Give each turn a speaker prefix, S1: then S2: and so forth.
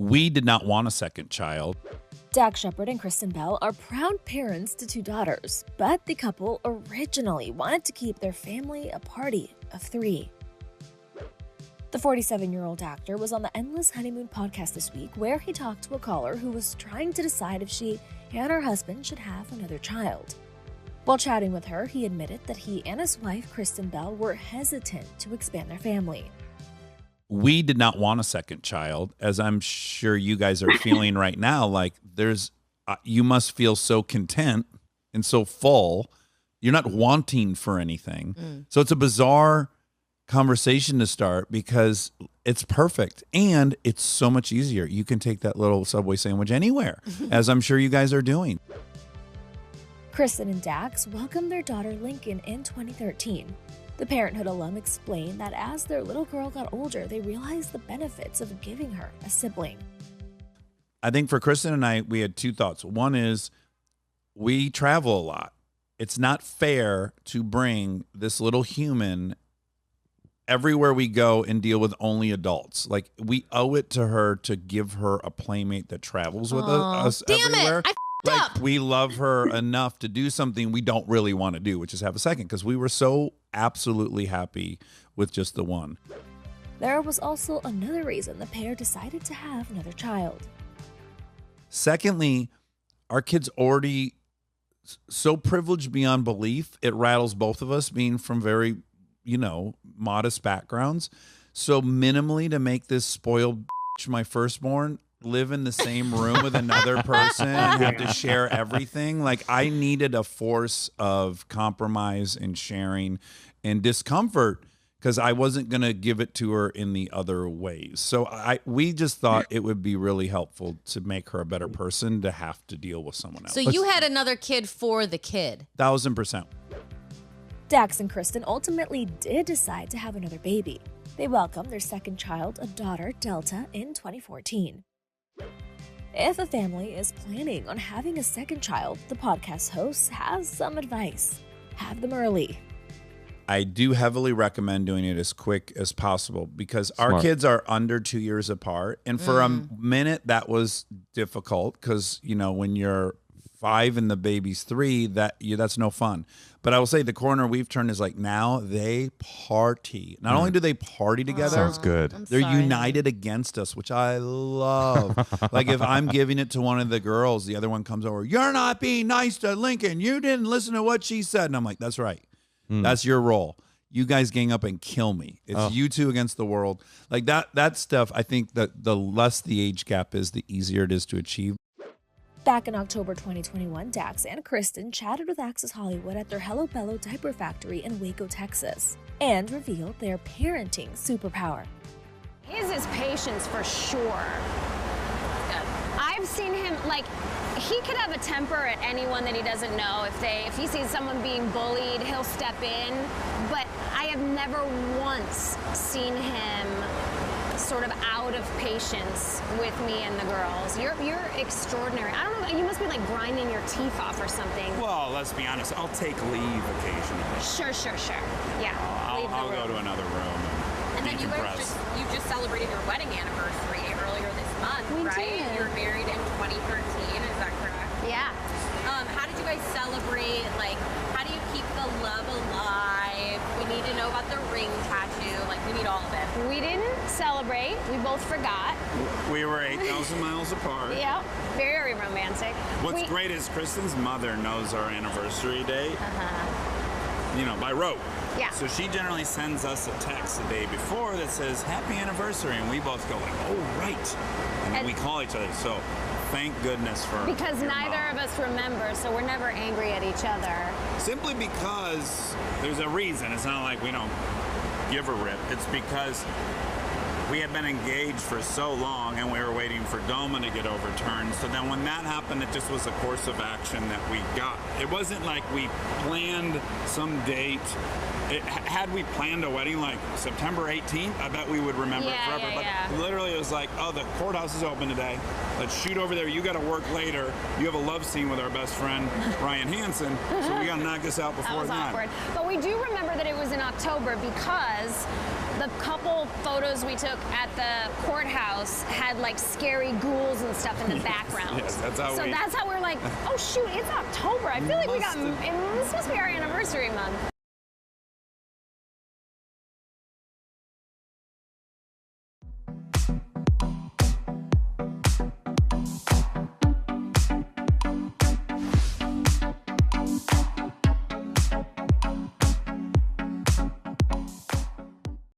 S1: We did not want a second child.
S2: Dax Shepard and Kristen Bell are proud parents to 2 daughters, but the couple originally wanted to keep their family a party of 3. The 47-year-old actor was on the Endless Honeymoon podcast this week, where he talked to a caller who was trying to decide if she and her husband should have another child. While chatting with her, he admitted that he and his wife, Kristen Bell, were hesitant to expand their family.
S1: We did not want a second child, as I'm sure you guys are feeling right now. Like you must feel so content and so full. You're not wanting for anything. So it's a bizarre conversation to start because it's perfect and it's so much easier. You can take that little Subway sandwich anywhere, as I'm sure you guys are doing.
S2: Kristen and Dax welcomed their daughter Lincoln in 2013. The Parenthood alum explained that as their little girl got older, they realized the benefits of giving her a sibling.
S1: I think for Kristen and I, we had 2 thoughts. One is we travel a lot. It's not fair to bring this little human everywhere we go and deal with only adults. Like, we owe it to her to give her a playmate that travels with us everywhere. We love her enough to do something we don't really want to do, which is have a second, because we were so absolutely happy with just the one.
S2: There was also another reason the pair decided to have another child.
S1: Secondly, our kid's already so privileged beyond belief, it rattles both of us, being from very, modest backgrounds. So minimally to make this spoiled my firstborn live in the same room with another person and have to share everything. Like, I needed a force of compromise and sharing and discomfort because I wasn't going to give it to her in the other ways. So we just thought it would be really helpful to make her a better person to have to deal with someone else.
S3: So you had another kid for the kid.
S1: 1,000%.
S2: Dax and Kristen ultimately did decide to have another baby. They welcomed their second child, a daughter, Delta, in 2014. If a family is planning on having a second child, the podcast host has some advice. Have them early.
S1: I do heavily recommend doing it as quick as possible because our kids are under 2 years apart. And for a minute, that was difficult because, when you're 5 and the baby's 3, that's no fun. But I will say the corner we've turned is like now they party. Not only do they party together,
S4: sounds good.
S1: They're united against us, which I love. Like if I'm giving it to one of the girls, the other one comes over, "You're not being nice to Lincoln. You didn't listen to what she said." And I'm like, "That's right. That's your role. You guys gang up and kill me. It's you two against the world." Like that stuff, I think that the less the age gap is, the easier it is to achieve.
S2: Back in October 2021, Dax and Kristen chatted with Access Hollywood at their Hello Bello diaper factory in Waco, Texas, and revealed their parenting superpower.
S5: His is patience for sure. I've seen him, he could have a temper at anyone that he doesn't know. If he sees someone being bullied, he'll step in. But I have never once seen him sort of out of patience with me and the girls. You're extraordinary. I don't know, you must be grinding your teeth off or something.
S6: Well, let's be honest, I'll take leave occasionally.
S5: Sure. Yeah.
S6: I'll go to another room
S7: and then you just celebrated your wedding anniversary earlier this month, right?
S5: Did.
S7: You were married in 2013, is that correct?
S5: Yeah.
S7: How did you guys celebrate? How do you keep the love alive? We need to know about the ring tattoo. We need all of it.
S5: We didn't celebrate. We both forgot.
S6: We were 8,000 miles apart.
S5: Yeah, very romantic.
S6: What's great is Kristen's mother knows our anniversary date, by rote.
S5: Yeah.
S6: So she generally sends us a text the day before that says, "Happy anniversary," and we both go "Oh, right." And then we call each other. So thank goodness for
S5: Because
S6: your
S5: neither
S6: mom.
S5: of us remember, so we're never angry at each other.
S6: Simply because there's a reason. It's not like we don't give a rip. It's because we had been engaged for so long and we were waiting for DOMA to get overturned. So then when that happened, it just was a course of action that we got. It wasn't like we planned some date Had we planned a wedding like September 18th, I bet we would remember it forever. But literally, it was like, oh, the courthouse is open today. Let's shoot over there. You got to work later. You have a love scene with our best friend Ryan Hansen, so we got to knock this out before
S5: that. Awkward. But we do remember that it was in October because the couple photos we took at the courthouse had like scary ghouls and stuff in the background.
S6: Yes, that's how
S5: that's how we're like, oh shoot, it's October. I feel like this must be our anniversary month.